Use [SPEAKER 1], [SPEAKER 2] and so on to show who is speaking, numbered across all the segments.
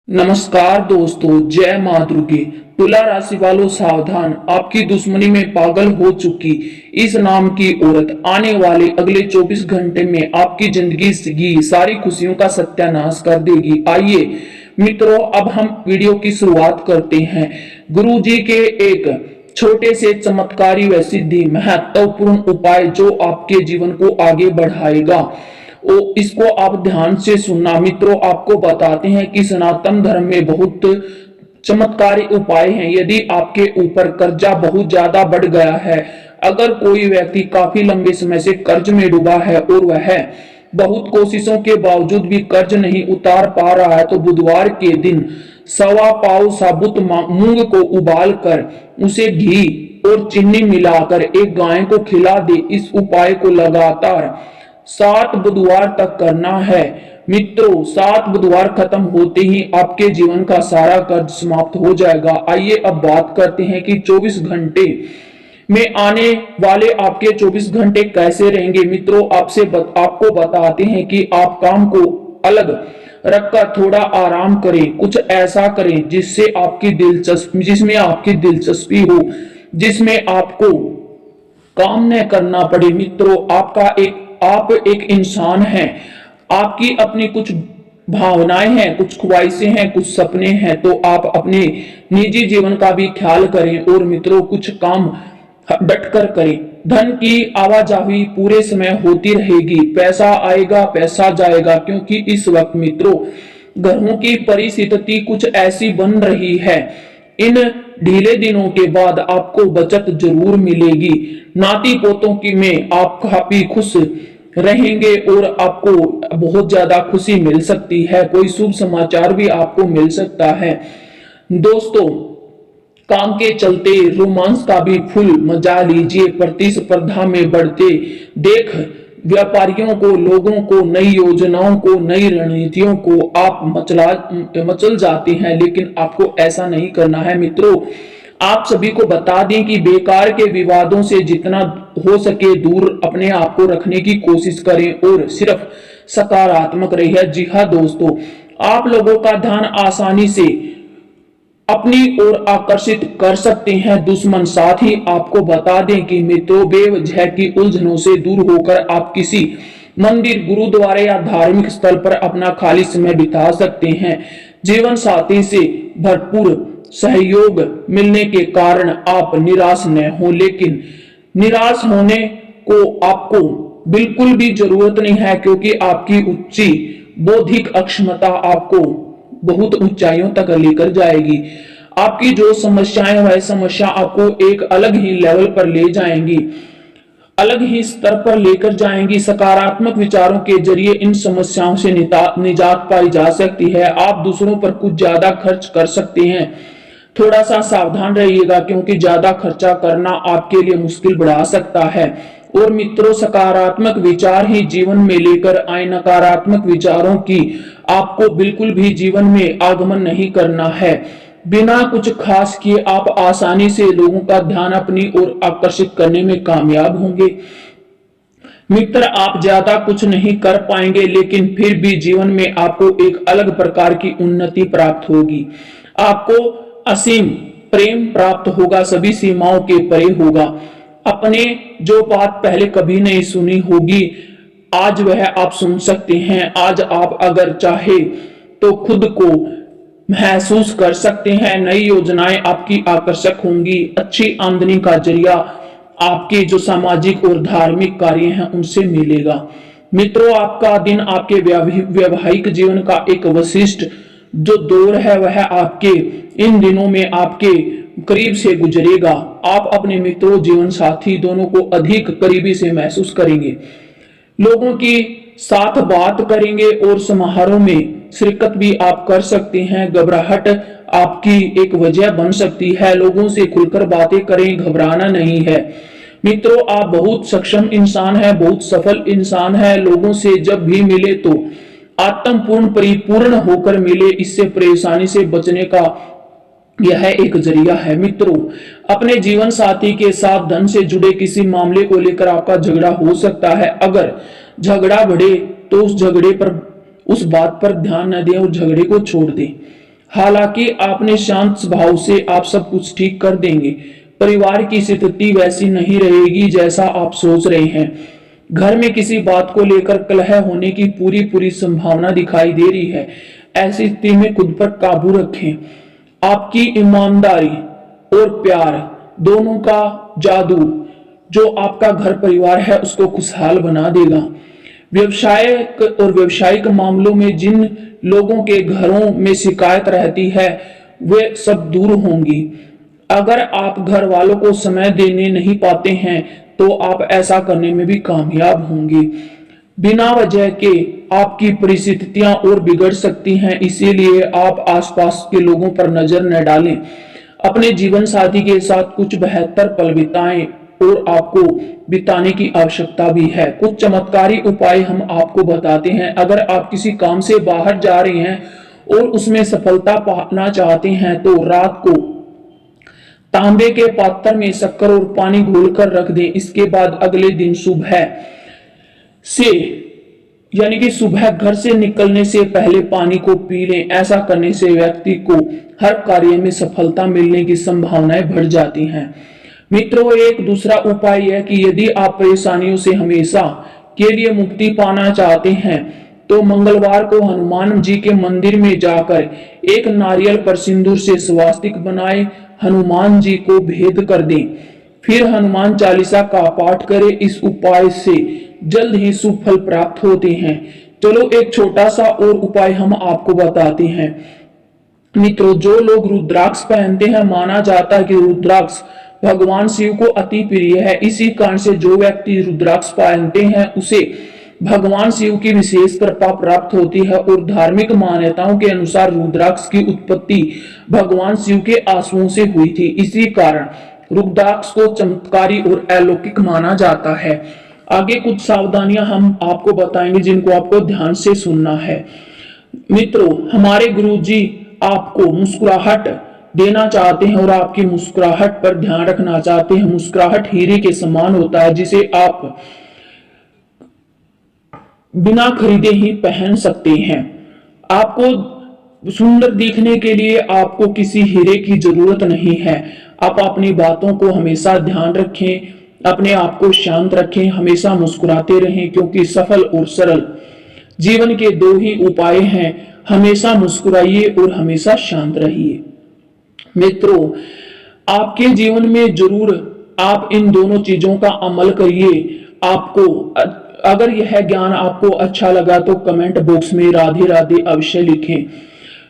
[SPEAKER 1] नमस्कार दोस्तों, जय माँ दुर्गे। तुला राशि वालों सावधान, आपकी दुश्मनी में पागल हो चुकी इस नाम की औरत आने वाले अगले 24 घंटे में आपकी जिंदगी की सारी खुशियों का सत्यानाश कर देगी। आइए मित्रों, अब हम वीडियो की शुरुआत करते हैं। गुरु जी के एक छोटे से चमत्कारी व सिद्धि महत्वपूर्ण उपाय जो आपके जीवन को आगे बढ़ाएगा, इसको आप ध्यान से सुनना। मित्रों, आपको बताते हैं कि सनातन धर्म में बहुत चमत्कारी उपाय हैं। यदि आपके ऊपर कर्जा बहुत ज्यादा बढ़ गया है, अगर कोई व्यक्ति काफी लंबे समय से कर्ज में डूबा है और वह बहुत कोशिशों के बावजूद भी कर्ज नहीं उतार पा रहा है, तो बुधवार के दिन सवा पाव साबुत मूंग को उबाल कर उसे घी और चीनी मिलाकर एक गाय को खिला दे। इस उपाय को लगातार 7 बुधवार तक करना है। मित्रों, 7 बुधवार खत्म होते ही आपके जीवन का सारा कर्ज समाप्त हो जाएगा। आइए अब बात करते हैं कि 24 घंटे में आने वाले आपके 24 घंटे कैसे रहेंगे। मित्रों, आपको बताते हैं कि आप काम को अलग रखकर थोड़ा आराम करें, कुछ ऐसा करें जिसमें आपकी दिलचस्पी हो, जिसमें आपको काम न करना पड़े। मित्रों, आप एक इंसान हैं, आपकी अपनी कुछ भावनाएं हैं, कुछ ख्वाहिशें हैं, कुछ सपने हैं, तो आप अपने निजी जीवन का भी ख्याल करें और मित्रों कुछ काम डट कर करें। धन की आवाजाही पूरे समय होती रहेगी, पैसा आएगा पैसा जाएगा, क्योंकि इस वक्त मित्रों घरों की परिस्थिति कुछ ऐसी बन रही है। इन ढीले दिनों के बाद आपको बचत जरूर मिलेगी। नाती पोतों की में आप काफी खुश रहेंगे और आपको बहुत ज्यादा खुशी मिल सकती है। कोई शुभ समाचार भी आपको मिल सकता है। दोस्तों, काम के चलते रोमांस का भी फुल मजा लीजिए। प्रतिस्पर्धा में बढ़ते देख व्यापारियों को, लोगों को, नई योजनाओं को, नई रणनीतियों को आप मचल जाते हैं, लेकिन आपको ऐसा नहीं करना है। मित्रों, आप सभी को बता दें कि बेकार के विवादों से जितना हो सके दूर अपने आप को रखने की कोशिश करें और सिर्फ सकारात्मक रहिए। जी हाँ दोस्तों, आप लोगों का ध्यान आसानी से अपनी ओर आकर्षित कर सकते हैं दुश्मन। साथ ही आपको बता दें कि मित्रों, बेवजह की उलझनों से दूर होकर आप किसी मंदिर, गुरुद्वारे या धार्मिक स्थल पर अपना खाली समय बिता सकते हैं। जीवन साथी से भरपूर सहयोग मिलने के कारण आप निराश न हो, लेकिन निराश होने को आपको बिल्कुल भी जरूरत नहीं है, क्योंकि आपकी उच्ची बौद्धिक अक्षमता आपको बहुत ऊंचाइयों तक लेकर जाएगी। आपकी जो समस्याएं, वह समस्या आपको एक अलग ही लेवल पर ले जाएंगी, अलग ही स्तर पर लेकर जाएंगी। सकारात्मक विचारों के जरिए इन समस्याओं से निजात पाई जा सकती है। आप दूसरों पर कुछ ज्यादा खर्च कर सकते हैं, थोड़ा सा सावधान रहिएगा, क्योंकि ज्यादा खर्चा करना आपके लिए मुश्किल बढ़ा सकता है। और मित्रों, सकारात्मक विचार ही जीवन में लेकर आए, नकारात्मक विचारों की आपको बिल्कुल भी जीवन में आगमन नहीं करना है। बिना कुछ खास किए आप आसानी से लोगों का ध्यान अपनी ओर आकर्षित करने में कामयाब होंगे। मित्र, आप ज्यादा कुछ नहीं कर पाएंगे, लेकिन फिर भी जीवन में आपको एक अलग प्रकार की उन्नति प्राप्त होगी। आपको असीम प्रेम प्राप्त होगा, सभी सीमाओं के परे होगा। अपने जो बात पहले कभी नहीं सुनी होगी, आज वह आप सुन सकते हैं। आज आप अगर चाहे तो खुद को महसूस कर सकते हैं। नई योजनाएं आपकी आकर्षक होंगी। अच्छी आमदनी का जरिया आपके जो सामाजिक और धार्मिक कार्य हैं उनसे मिलेगा। मित्रों, आपका दिन आपके वैवाहिक जीवन का एक विशिष्ट जो दौर है, वह आपके इन दिनों में आपके करीब से गुजरेगा। आप अपने मित्रों, जीवन साथी दोनों को अधिक करीबी से महसूस करेंगे, लोगों की साथ बात करेंगे और समारोह में शिरकत भी आप कर सकते हैं। घबराहट आपकी एक वजह बन सकती है। लोगों से खुलकर बातें करें, घबराना नहीं है। मित्रों, आप बहुत सक्षम इंसान हैं, बहुत सफल इंसान हैं। लोगों से जब भी मिले तो आत्मपूर्ण परिपूर्ण होकर मिले, इससे परेशानी से बचने का यह एक जरिया है। मित्रों, अपने जीवन साथी के साथ धन से जुड़े किसी मामले को लेकर आपका झगड़ा हो सकता है। अगर झगड़ा बढ़े तो उस बात पर ध्यान न दें और झगड़े को छोड़ दें। हालांकि आपने शांत स्वभाव से आप सब कुछ ठीक कर देंगे। परिवार की स्थिति वैसी नहीं रहेगी जैसा आप सोच रहे हैं। घर में किसी बात को लेकर कलह होने की पूरी पूरी संभावना दिखाई दे रही है। ऐसी स्थिति में खुद पर काबू रखें। आपकी ईमानदारी और प्यार दोनों का जादू जो आपका घर परिवार है उसको खुशहाल बना देगा। व्यवसायिक और व्यवसायिक मामलों में जिन लोगों के घरों में शिकायत रहती है वे सब दूर होंगी। अगर आप घर वालों को समय देने नहीं पाते हैं तो आप ऐसा करने में भी कामयाब होंगे। बिना वजह के आपकी परिस्थितियां और बिगड़ सकती हैं, इसीलिए आप आसपास के लोगों पर नजर न डालें। अपने जीवन साथी के साथ कुछ बेहतर पल बिताएं और आपको बिताने की आवश्यकता भी है। कुछ चमत्कारी उपाय हम आपको बताते हैं। अगर आप किसी काम से बाहर जा रहे हैं और उसमें सफलता पाना चाहते हैं तो रात को तांबे के पात्र में शक्कर और पानी घोलकर रख दें। इसके बाद अगले दिन से यानी कि सुबह घर से निकलने से पहले पानी को पी लें। ऐसा करने से व्यक्ति को हर कार्य में सफलता मिलने की संभावनाएं बढ़ जाती हैं। मित्रों, एक दूसरा उपाय है कि यदि आप परेशानियों से हमेशा के लिए मुक्ति पाना चाहते हैं तो मंगलवार को हनुमान जी के मंदिर में जाकर एक नारियल पर सिंदूर से स्वास्तिक बनाए हनुमान जी को भेद कर दें। फिर हनुमान चालीसा का पाठ करें। इस उपाय से जल्द ही शुभ फल प्राप्त होते हैं। चलो एक छोटा सा और उपाय हम आपको बताते हैं। मित्रों, जो लोग रुद्राक्ष पहनते हैं, माना जाता है कि रुद्राक्ष भगवान शिव को अति प्रिय है। इसी कारण से जो व्यक्ति रुद्राक्ष पहनते हैं उसे भगवान शिव की विशेष कृपा प्राप्त होती है और धार्मिक मान्यताओं के अनुसार रुद्राक्ष की उत्पत्ति भगवान शिव के आंसुओं से हुई थी। इसी कारण रुद्राक्ष को चमत्कारी और अलौकिक माना जाता है। आगे कुछ सावधानियां हम आपको बताएंगे जिनको आपको ध्यान से सुनना है। मित्रों, हमारे गुरुजी आपको मुस्कुराहट देना चाहते हैं और आपकी मुस्कुराहट पर ध्यान रखना चाहते हैं। मुस्कुराहट हीरे के समान होता है जिसे आप बिना खरीदे ही पहन सकते हैं। आपको सुंदर दिखने के लिए आपको किसी हीरे की जरूरत नहीं है। आप अपनी बातों को हमेशा ध्यान रखें, अपने आप को शांत रखें, हमेशा मुस्कुराते रहें, क्योंकि सफल और सरल जीवन के दो ही उपाय हैं। हमेशा मुस्कुराइए और हमेशा शांत रहिए। मित्रों, आपके जीवन में जरूर आप इन दोनों चीजों का अमल करिए। आपको अगर यह ज्ञान आपको अच्छा लगा तो कमेंट बॉक्स में राधे राधे अवश्य लिखें।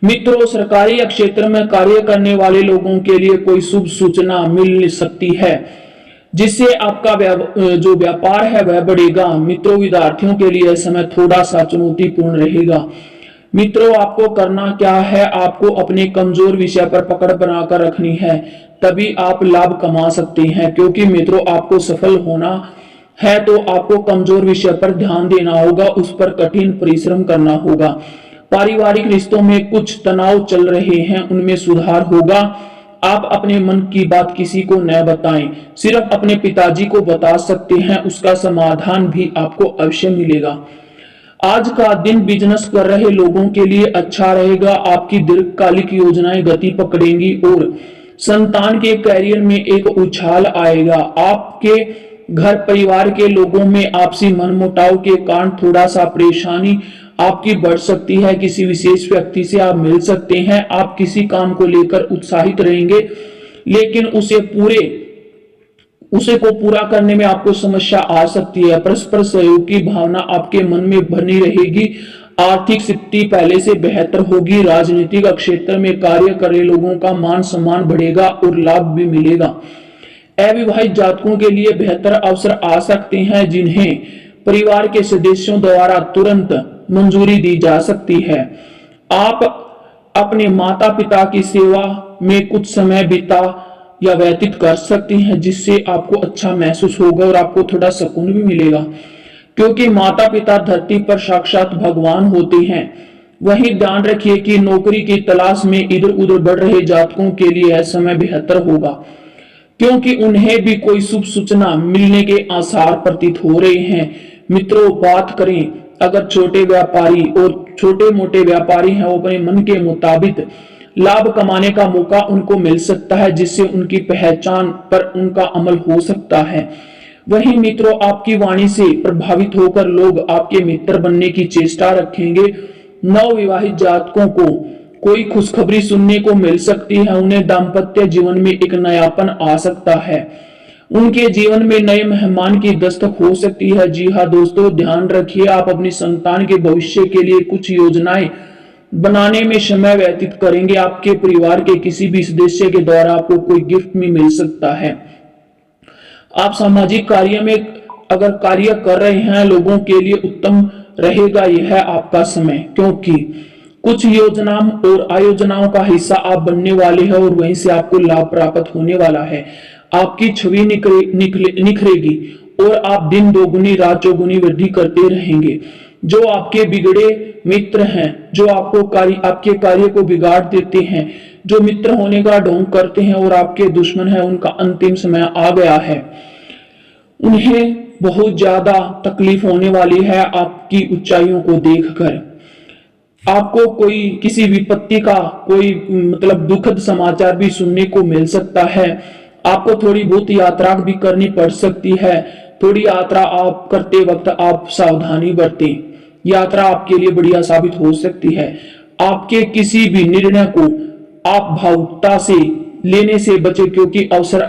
[SPEAKER 1] मित्रों, सरकारी क्षेत्र में कार्य करने वाले लोगों के लिए कोई शुभ सूचना मिल सकती है जिससे आपका जो व्यापार है वह बढ़ेगा। मित्रों, विद्यार्थियों के लिए समय थोड़ा सा चुनौतीपूर्ण रहेगा। मित्रों, आपको करना क्या है, आपको अपने कमजोर विषय पर पकड़ बनाकर रखनी है, तभी आप लाभ कमा सकते हैं। क्योंकि मित्रों, आपको सफल होना है तो आपको कमजोर विषय पर ध्यान देना होगा, उस पर कठिन परिश्रम करना होगा। पारिवारिक रिश्तों में कुछ तनाव चल रहे हैं, उनमें सुधार होगा। आप अपने मन की बात किसी को न बताएं, सिर्फ अपने पिताजी को बता सकते हैं, उसका समाधान भी आपको अवश्य मिलेगा। आज का दिन बिजनेस कर रहे लोगों के लिए अच्छा रहेगा। आपकी दीर्घकालिक योजनाएं गति पकड़ेंगी और संतान के करियर में एक उछाल आएगा। आपके घर परिवार के लोगों में आपसी मनमुटाव के कारण थोड़ा सा परेशानी आपकी बढ़ सकती है। किसी विशेष व्यक्ति से आप मिल सकते हैं। आप किसी काम को लेकर उत्साहित रहेंगे, लेकिन उसे को पूरा करने में आपको समस्या आ सकती है। परस्पर सहयोग की भावना आपके मन में बनी रहेगी। आर्थिक स्थिति पहले से बेहतर होगी। राजनीतिक क्षेत्र में कार्य कर रहे लोगों का मान सम्मान बढ़ेगा और लाभ भी मिलेगा। अविवाहित जातकों के लिए बेहतर अवसर आ सकते हैं जिन्हें परिवार के सदस्यों द्वारा तुरंत मंजूरी दी जा सकती है। आप अपने माता पिता की सेवा में कुछ समय बिता या व्यतीत कर सकते हैं जिससे आपको अच्छा महसूस होगा और आपको थोड़ा सुकून भी मिलेगा, क्योंकि माता पिता धरती पर साक्षात भगवान होते हैं। वहीं ध्यान रखिए कि नौकरी की तलाश में इधर उधर बढ़ रहे जातकों के लिए यह समय बेहतर होगा, क्योंकि उन्हें भी कोई शुभ सूचना मिलने के आसार प्रतीत हो रहे हैं। मित्रों, बात करें अगर छोटे व्यापारी और छोटे मोटे व्यापारी हैं, वो अपने मन के मुताबिक लाभ कमाने का मौका उनको मिल सकता है, जिससे उनकी पहचान पर उनका अमल हो सकता है। वहीं मित्रों, आपकी वाणी से प्रभावित होकर लोग आपके मित्र बनने की चेष्टा रखेंगे। नवविवाहित जातकों को कोई खुशखबरी सुनने को मिल सकती है। उन्हें दाम्पत्य जीवन में एक नयापन आ सकता है। उनके जीवन में नए मेहमान की दस्तक हो सकती है। जी हाँ दोस्तों, ध्यान रखिए, आप अपनी संतान के भविष्य के लिए कुछ योजनाएं बनाने में समय व्यतीत करेंगे। आपके परिवार के किसी भी सदस्य के द्वारा आपको कोई गिफ्ट भी मिल सकता है। आप सामाजिक कार्य में अगर कार्य कर रहे हैं, लोगों के लिए उत्तम रहेगा यह आपका समय, क्योंकि कुछ योजनाओं और आयोजनाओं का हिस्सा आप बनने वाले हैं और वहीं से आपको लाभ प्राप्त होने वाला है। आपकी छवि निखरेगी और आप दिन दोगुनी रात चौगुनी वृद्धि करते रहेंगे। जो आपके बिगड़े मित्र हैं, जो आपके कार्य को बिगाड़ देते हैं, जो मित्र होने का ढोंग करते हैं और आपके दुश्मन हैं, उनका अंतिम समय आ गया है। उन्हें बहुत ज्यादा तकलीफ होने वाली है आपकी ऊंचाइयों को देखकर। आपको कोई किसी विपत्ति का कोई दुखद समाचार भी सुनने को मिल सकता है। आपको थोड़ी बहुत यात्रा भी करनी पड़ सकती है। थोड़ी यात्रा आप करते वक्त आप सावधानी बरतें। यात्रा आपके लिए बढ़िया साबित हो सकती है। आपके किसी भी निर्णय को आप भावुकता से लेने से बचे, क्योंकि अवसर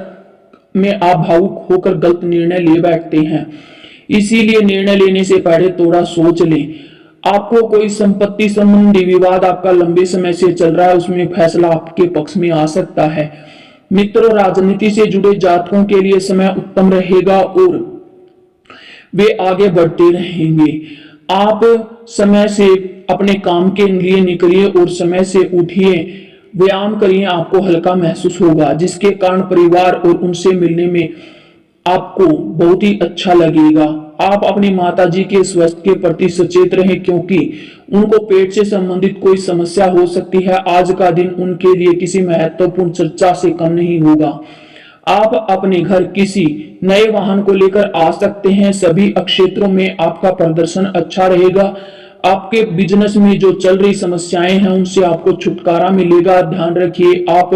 [SPEAKER 1] में आप भावुक होकर गलत निर्णय ले बैठते हैं। इसीलिए निर्णय लेने से पहले थोड़ा सोच लें। आपको कोई संपत्ति संबंधी विवाद आपका लंबे समय से चल रहा है, उसमें फैसला आपके पक्ष में आ सकता है। मित्रों, राजनीति से जुड़े जातकों के लिए समय उत्तम रहेगा और वे आगे बढ़ते रहेंगे। आप समय से अपने काम के लिए निकलिए और समय से उठिए, व्यायाम करिए, आपको हल्का महसूस होगा, जिसके कारण परिवार और उनसे मिलने में आपको बहुत ही अच्छा लगेगा। आप अपनी माताजी के स्वास्थ्य के प्रति सचेत रहें, क्योंकि उनको पेट से संबंधित कोई समस्या हो सकती है। आज का दिन उनके लिए किसी महत्वपूर्ण चर्चा से कम नहीं होगा। आप अपने घर किसी नए वाहन को लेकर आ सकते हैं। सभी क्षेत्रों में आपका प्रदर्शन अच्छा रहेगा। आपके बिजनेस में जो चल रही समस्याएं हैं, उनसे आपको छुटकारा मिलेगा। ध्यान रखिए, आप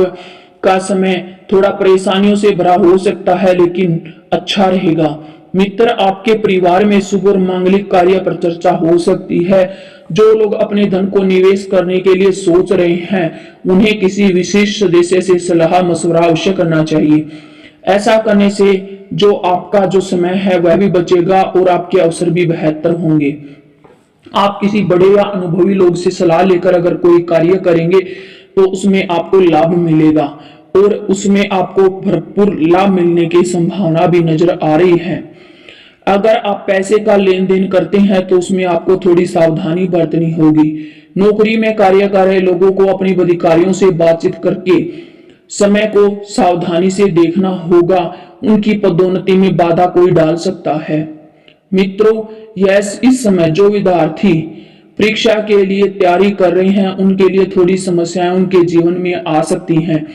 [SPEAKER 1] का समय थोड़ा परेशानियों से भरा हो सकता है, लेकिन अच्छा रहेगा। मित्र, आपके परिवार में शुभ और मांगलिक कार्य पर चर्चा हो सकती है। जो लोग अपने धन को निवेश करने के लिए सोच रहे हैं, उन्हें किसी विशेष सदस्य से सलाह मशवरा अवश्य करना चाहिए। ऐसा करने से जो आपका जो समय है वह भी बचेगा और आपके अवसर भी बेहतर होंगे। आप किसी बड़े या अनुभवी लोग से सलाह लेकर अगर कोई कार्य करेंगे तो उसमें आपको लाभ मिलेगा और उसमें आपको भरपूर लाभ मिलने की संभावना भी नजर आ रही है। अगर आप पैसे का लेन देन करते हैं तो उसमें आपको थोड़ी सावधानी बरतनी होगी। नौकरी में कार्य कर रहे लोगों को अपने अधिकारियों से बातचीत करके समय को सावधानी से देखना होगा। उनकी पदोन्नति में बाधा कोई डाल सकता है। मित्रों, इस समय जो विद्यार्थी परीक्षा के लिए तैयारी कर रहे हैं, उनके लिए थोड़ी समस्याएं उनके जीवन में आ सकती हैं।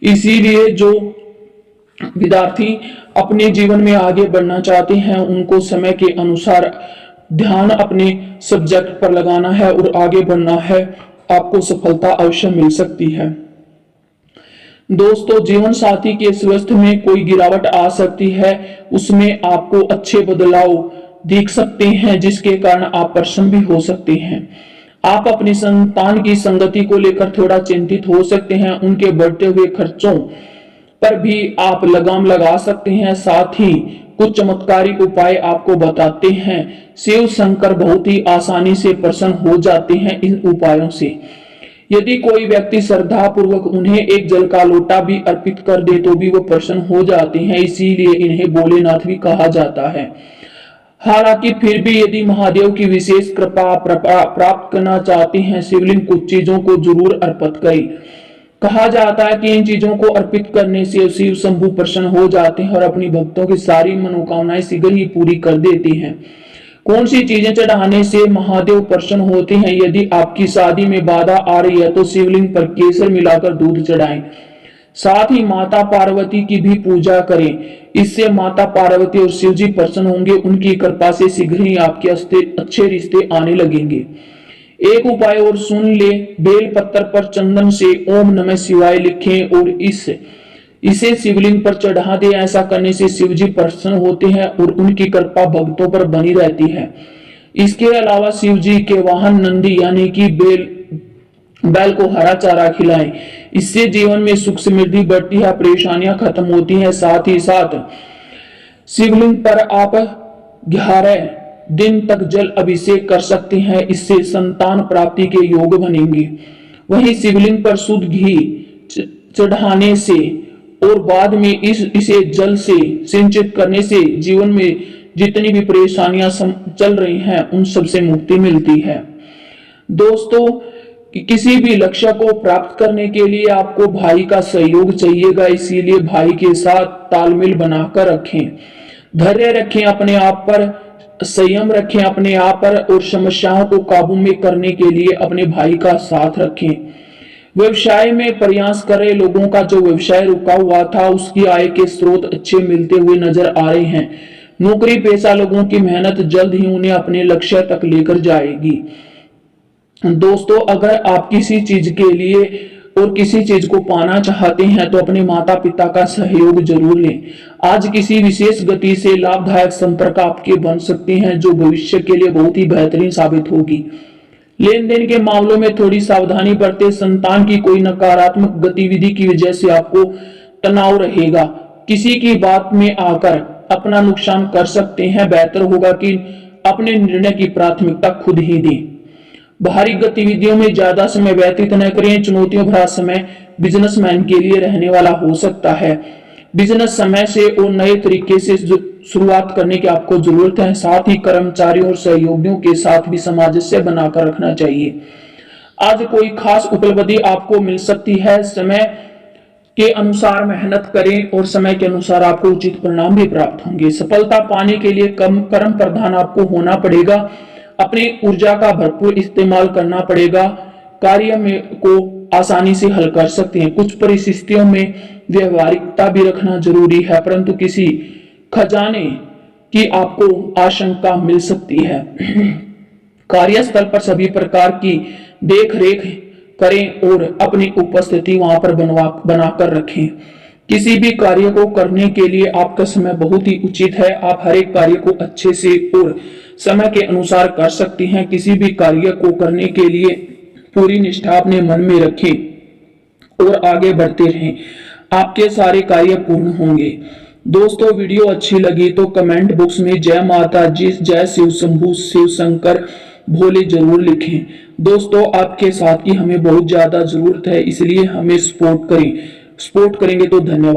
[SPEAKER 1] इसीलिए जो विद्यार्थी अपने जीवन में आगे बढ़ना चाहते हैं, उनको समय के अनुसार ध्यान अपने सब्जेक्ट पर लगाना है और आगे बढ़ना है। आपको सफलता अवश्य मिल सकती है। दोस्तों, जीवन साथी के स्वास्थ्य में कोई गिरावट आ सकती है, उसमें आपको अच्छे बदलाव दिख सकते हैं, जिसके कारण आप प्रसन्न भी हो सकते हैं। आप अपनी संतान की संगति को लेकर थोड़ा चिंतित हो सकते हैं। उनके बढ़ते हुए खर्चों पर भी आप लगाम लगा सकते हैं। साथ ही कुछ चमत्कारिक उपाय आपको बताते हैं। शिव शंकर बहुत ही आसानी से प्रसन्न हो जाते हैं इन उपायों से। यदि कोई व्यक्ति श्रद्धा पूर्वक उन्हें एक जल का लोटा भी अर्पित कर दे तो भी वो प्रसन्न हो जाते हैं। इसीलिए इन्हें भोलेनाथ भी कहा जाता है। हालांकि फिर भी यदि महादेव की विशेष कृपा प्राप्त करना चाहते हैं, शिवलिंग कुछ चीजों को जरूर अर्पित करें। कहा जाता है कि इन चीजों को अर्पित करने से शिव शंभु प्रसन्न हो जाते हैं और अपनी भक्तों की सारी मनोकामनाएं शीघ्र ही पूरी कर देते हैं। कौन सी चीजें चढ़ाने से महादेव प्रसन्न होते हैं? यदि आपकी शादी में बाधा आ रही है तो शिवलिंग पर केसर मिलाकर दूध चढ़ाएं। साथ ही माता पार्वती की भी पूजा करें। इससे माता पार्वती और शिवजी प्रसन्न होंगे। उनकी कृपा से शीघ्र ही आपके अच्छे रिश्ते आने लगेंगे। एक उपाय और सुन ले, बेल पत्थर पर चंदन से ओम नमः शिवाय लिखें और इसे शिवलिंग पर चढ़ा दे। ऐसा करने से शिव जी प्रसन्न होते हैं और उनकी कृपा भक्तों पर बनी रहती है। इसके अलावा शिव जी के वाहन नंदी यानी कि बैल को हरा चारा खिलाएं। इससे जीवन में सुख समृद्धि बढ़ती है, परेशानियां खत्म होती हैं। साथ ही साथ शिवलिंग पर आप 11 दिन तक जल अभिषेक कर सकते हैं, इससे संतान प्राप्ति के योग बनेंगे। वहीं शिवलिंग पर शुद्ध घी चढ़ाने से और बाद में इसे जल से सिंचित करने से जीवन में जितनी भी परेशानियां चल रही हैं उन सब से मुक्ति मिलती है। दोस्तों, किसी भी लक्ष्य को प्राप्त करने के लिए आपको भाई का सहयोग चाहिएगा, इसीलिए भाई के साथ तालमेल बनाकर रखें, धैर्य रखें, अपने आप पर संयम रखें अपने आप पर, और समस्याओं को काबू में करने के लिए अपने भाई का साथ रखें। व्यवसाय में प्रयास कर रहे लोगों का जो व्यवसाय रुका हुआ था उसकी आय के स्रोत अच्छे मिलते हुए नजर आ रहे हैं। नौकरी पेशा लोगों की मेहनत जल्द ही उन्हें अपने लक्ष्य तक लेकर जाएगी। दोस्तों, अगर आप किसी चीज के लिए और किसी चीज को पाना चाहते हैं तो अपने माता पिता का सहयोग जरूर लें। आज किसी विशेष गति से लाभदायक संपर्क आपके बन सकते हैं जो भविष्य के लिए बहुत ही बेहतरीन साबित होगी। लेन देन के मामलों में थोड़ी सावधानी बरतें। संतान की कोई नकारात्मक गतिविधि की वजह से आपको तनाव रहेगा। किसी की बात में आकर अपना नुकसान कर सकते हैं। बेहतर होगा कि अपने निर्णय की प्राथमिकता खुद ही दें। बाहरी गतिविधियों में ज्यादा समय व्यतीत न करें। चुनौतियों भरा समय बिजनेसमैन के लिए रहने वाला हो सकता है। बिजनेस समय से और नए तरीके से शुरुआत करने की आपको जरूरत है। साथ ही कर्मचारियों और सहयोगियों के साथ भी सामंजस्य बनाकर रखना चाहिए। आज कोई खास उपलब्धि आपको मिल सकती है। समय के अनुसार मेहनत करें और समय के अनुसार आपको उचित परिणाम भी प्राप्त होंगे। सफलता पाने के लिए कर्म प्रधान आपको होना पड़ेगा। अपनी ऊर्जा का भरपूर इस्तेमाल करना पड़ेगा। कार्य में को आसानी से हल कर सकते हैं। कुछ परिस्थितियों में व्यवहारिकता भी रखना जरूरी है, परंतु किसी खजाने की आपको आशंका मिल सकती है। कार्यस्थल पर सभी प्रकार की देख रेख करें और अपनी उपस्थिति वहां पर बनाकर रखें। किसी भी कार्य को करने के लिए आपका समय बहुत ही उचित है। आप हर एक कार्य को अच्छे से और समय के अनुसार कर सकते हैं। किसी भी कार्य को करने के लिए पूरी निष्ठा अपने मन में रखें और आगे बढ़ते रहें। आपके सारे कार्य पूर्ण होंगे। दोस्तों, वीडियो अच्छी लगी तो कमेंट बॉक्स में जय माता जी, जय शिव शंभू, शिव शंकर भोले जरूर लिखें। दोस्तों, आपके साथ की हमें बहुत ज्यादा जरूरत है, इसलिए हमें सपोर्ट करें। सपोर्ट करेंगे तो धन्यवाद।